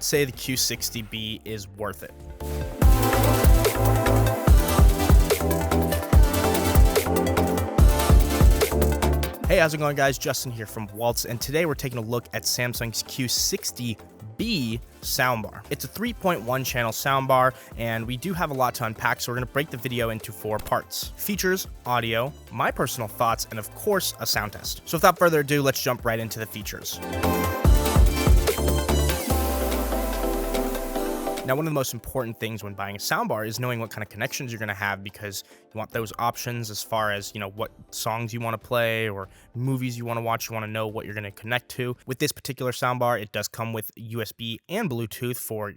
would say the Q60B is worth it. Hey, how's it going, guys? Justin here from Waltz, and today we're taking a look at Samsung's Q60B soundbar. It's a 3.1 channel soundbar, and we do have a lot to unpack, so we're going to break the video into 4 parts: features, audio, my personal thoughts, and of course a sound test. So without further ado, let's jump right into the features. Now, one of the most important things when buying a soundbar is knowing what kind of connections you're going to have, because you want those options as far as, what songs you want to play or movies you want to watch. You want to know what you're going to connect to. With this particular soundbar, it does come with USB and Bluetooth for,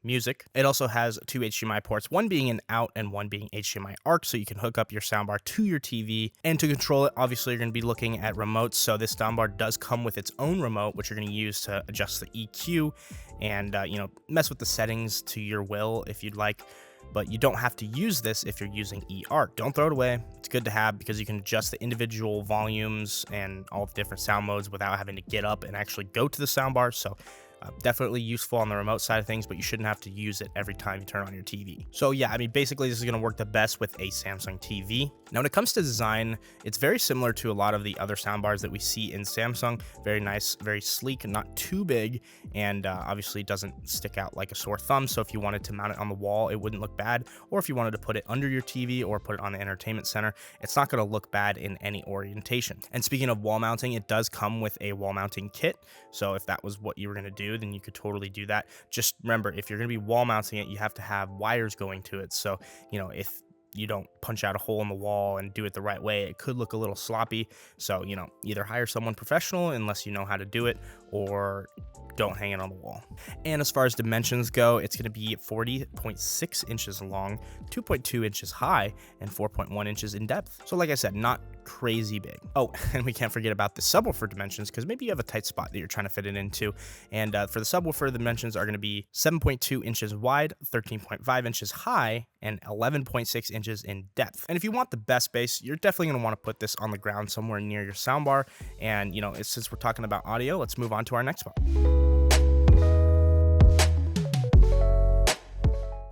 music. It also has 2 HDMI ports, one being an out and one being HDMI ARC, so you can hook up your soundbar to your TV. And to control it, obviously, you're going to be looking at remotes. So this soundbar does come with its own remote, which you're going to use to adjust the EQ and, mess with the settings to your will if you'd like. But you don't have to use this if you're using eARC. Don't throw it away. It's good to have because you can adjust the individual volumes and all the different sound modes without having to get up and actually go to the soundbar. So definitely useful on the remote side of things, but you shouldn't have to use it every time you turn on your TV. So yeah, basically this is going to work the best with a Samsung TV. Now, when it comes to design, it's very similar to a lot of the other soundbars that we see in Samsung. Very nice, very sleek, not too big, and obviously doesn't stick out like a sore thumb. So if you wanted to mount it on the wall, it wouldn't look bad. Or if you wanted to put it under your TV or put it on the entertainment center, it's not going to look bad in any orientation. And speaking of wall mounting, it does come with a wall mounting kit. So if that was what you were going to do, then you could totally do that. Just remember, if you're going to be wall mounting it, you have to have wires going to it. So, if you don't punch out a hole in the wall and do it the right way, it could look a little sloppy. So, either hire someone professional unless you know how to do it, or don't hang it on the wall. And as far as dimensions go, it's going to be 40.6 inches long, 2.2 inches high, and 4.1 inches in depth. So like I said, not crazy big. Oh, and we can't forget about the subwoofer dimensions, because maybe you have a tight spot that you're trying to fit it into. And for the subwoofer, the dimensions are going to be 7.2 inches wide, 13.5 inches high, and 11.6 inches in depth. And if you want the best bass, you're definitely going to want to put this on the ground somewhere near your soundbar. And since we're talking about audio, let's move on to our next part.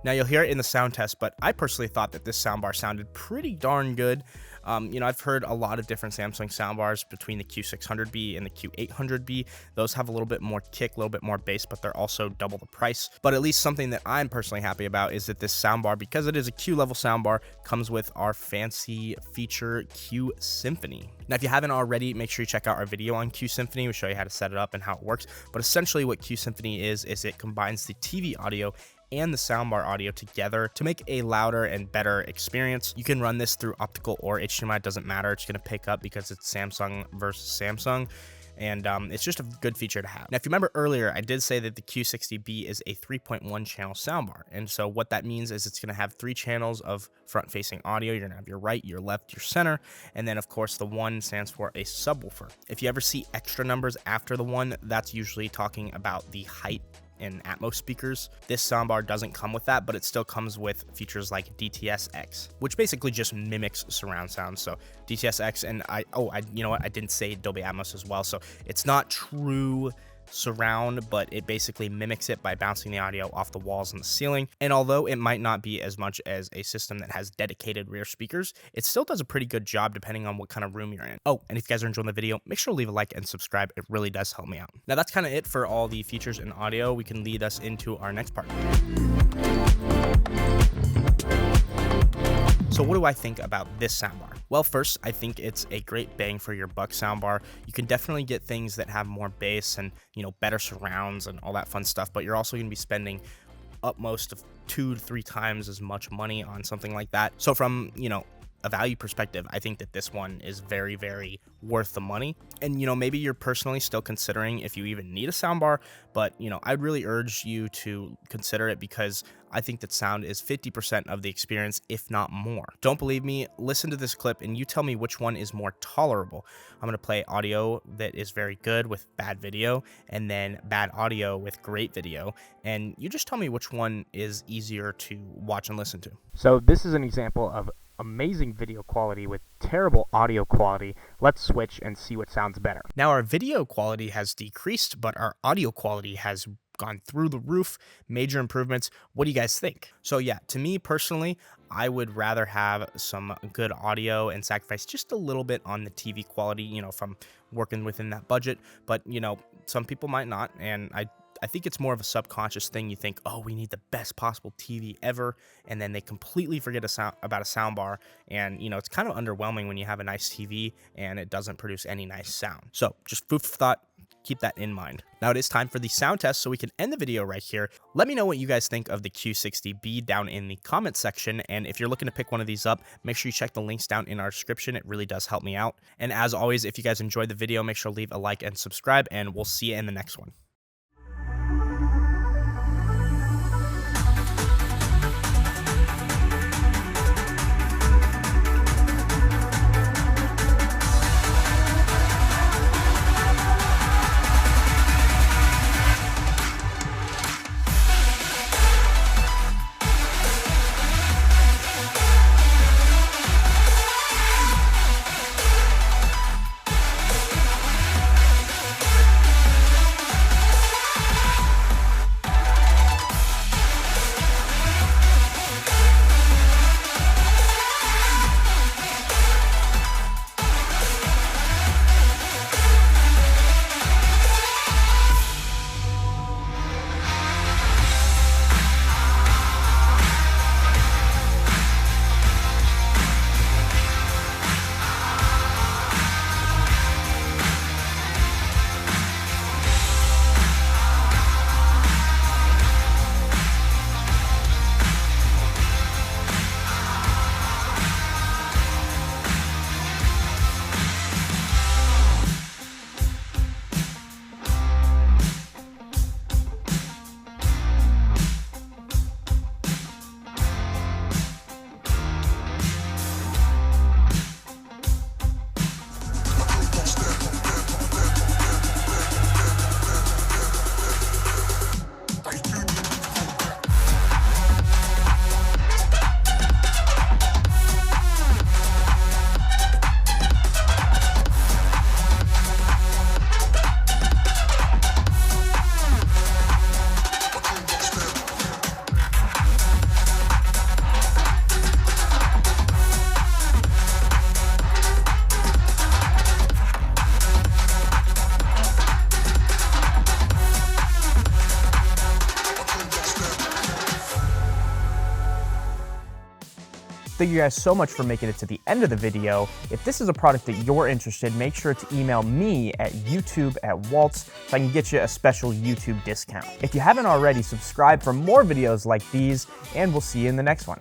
Now, you'll hear it in the sound test, but I personally thought that this soundbar sounded pretty darn good. I've heard a lot of different Samsung soundbars between the Q600B and the Q800B. Those have a little bit more kick, a little bit more bass, but they're also double the price. But at least something that I'm personally happy about is that this soundbar, because it is a Q-level soundbar, comes with our fancy feature Q-Symphony. Now, if you haven't already, make sure you check out our video on Q-Symphony. We show you how to set it up and how it works. But essentially what Q-Symphony is it combines the TV audio and the soundbar audio together to make a louder and better experience. You can run this through optical or HDMI, it doesn't matter. It's going to pick up because it's Samsung versus Samsung. And it's just a good feature to have. Now, if you remember earlier, I did say that the Q60B is a 3.1 channel soundbar. And so what that means is it's going to have 3 channels of front-facing audio. You're going to have your right, your left, your center. And then, of course, the 1 stands for a subwoofer. If you ever see extra numbers after the 1, that's usually talking about the height and Atmos speakers. This soundbar doesn't come with that, but it still comes with features like DTS-X, which basically just mimics surround sound. So DTS-X, and I didn't say Dolby Atmos as well. So it's not true surround, but it basically mimics it by bouncing the audio off the walls and the ceiling. And although it might not be as much as a system that has dedicated rear speakers, it still does a pretty good job depending on what kind of room you're in. Oh, and if you guys are enjoying the video, make sure to leave a like and subscribe. It really does help me out. Now, that's kind of it for all the features and audio. We can lead us into our next part. So what do I think about this soundbar? Well, first, I think it's a great bang for your buck soundbar. You can definitely get things that have more bass and, better surrounds and all that fun stuff, but you're also going to be spending upmost of 2 to 3 times as much money on something like that. So from, a value perspective, I think that this one is very, very worth the money. And, maybe you're personally still considering if you even need a soundbar, but, I'd really urge you to consider it because I think that sound is 50% of the experience, if not more. Don't believe me? Listen to this clip and you tell me which one is more tolerable. I'm going to play audio that is very good with bad video and then bad audio with great video. And you just tell me which one is easier to watch and listen to. So this is an example of amazing video quality with terrible audio quality. Let's switch and see what sounds better. Now, our video quality has decreased, but our audio quality has gone through the roof, major improvements. What do you guys think? So yeah, to me personally, I would rather have some good audio and sacrifice just a little bit on the TV quality, if I'm working within that budget. But, some people might not, and I think it's more of a subconscious thing. You think, oh, we need the best possible TV ever, and then they completely forget about a soundbar, and it's kind of underwhelming when you have a nice TV and it doesn't produce any nice sound. So just food for thought. Keep that in mind. Now it is time for the sound test, so we can end the video right here. Let me know what you guys think of the Q60B down in the comment section, and if you're looking to pick one of these up, make sure you check the links down in our description. It really does help me out. And as always, if you guys enjoyed the video, make sure to leave a like and subscribe, and we'll see you in the next one. Thank you guys so much for making it to the end of the video. If this is a product that you're interested, make sure to email me at youtube@waltz so I can get you a special YouTube discount. If you haven't already, subscribe for more videos like these, and we'll see you in the next one.